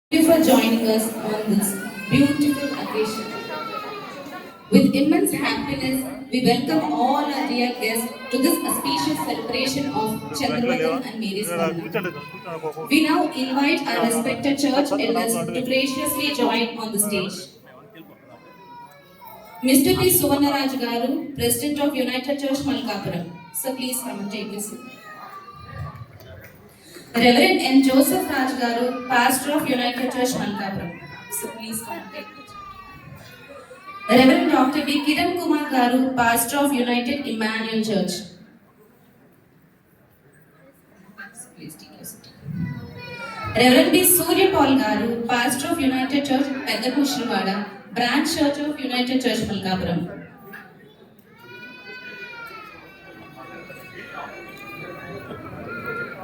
Thank you for joining us on this beautiful occasion. With immense happiness, we welcome all our dear guests to this auspicious celebration of Chandravatam and Mary's Vandanam. We now invite our respected church elders to graciously join on the stage. Mr. P. Suvarnaraj Garu, President of United Church Malkapuram. So please come and take your seat. Reverend N. Joseph Raj Garu, Pastor of United Church Malkapuram. So please come and take it. Reverend Dr. B. Kiran Kumar Garu, Pastor of United Emmanuel Church. So please take your seat. Reverend B. Surya Paul Garu, Pastor of United Church Pedakushrivada, Branch Church of United Church Malkapuram.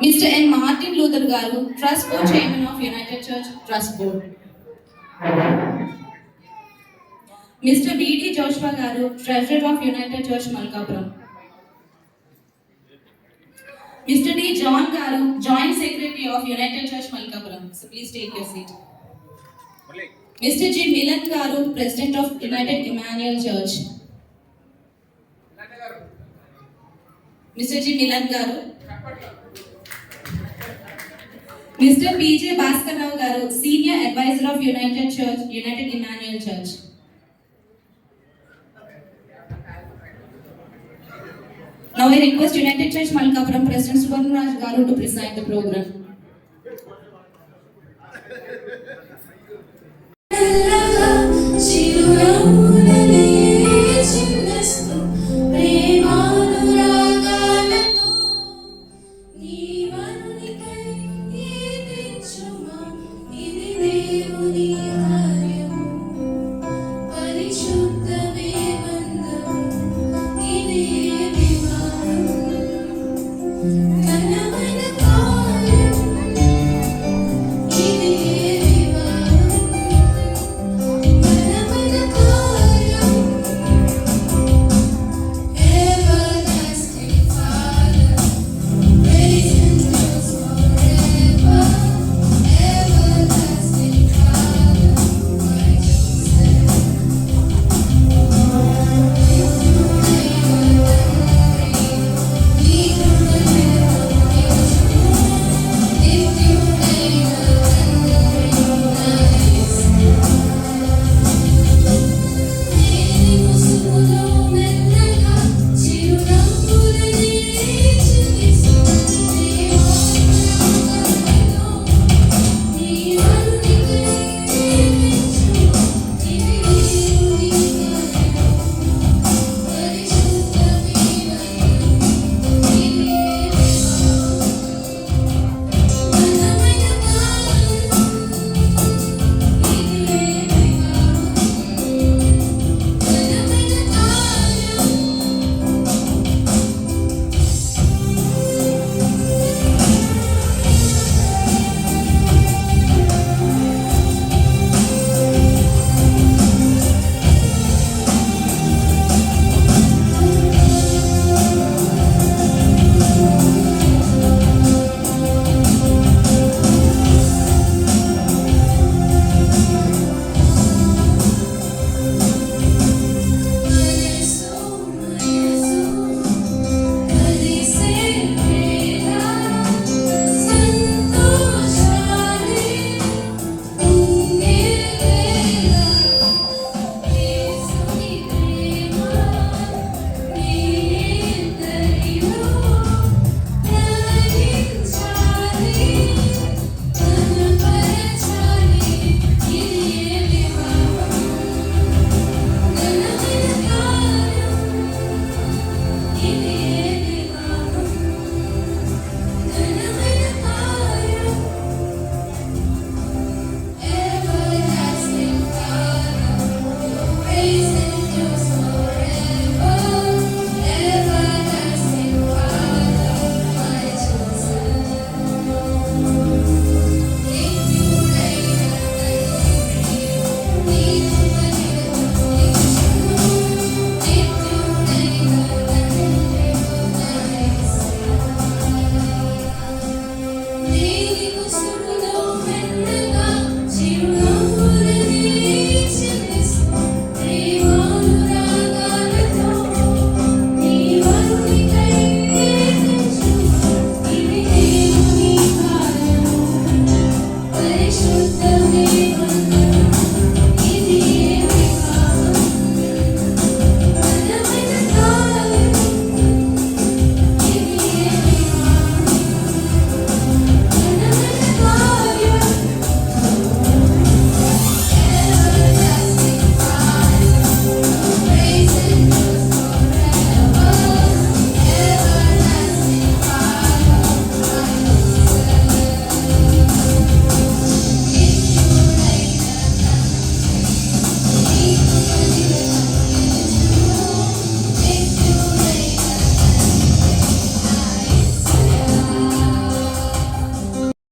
Mr. N. Martin Luther Garu, Trust Board Chairman of United Church Trust Board. Mr. B. D. Joshua Garu, Treasurer of United Church Malkapuram. Mr. D. John Garu, Joint Secretary of United Church Malkapuram. So please take your seat. Mr. G. Milan Garu, President of United Emmanuel Church. Mr. G. Milan Garu. Mr. P. J. Bhaskarrao Garu, Senior Advisor of United Church, United Emmanuel Church. Now we request United Church Malkapuram President Suvarnaraj Garu to preside the program. Chiru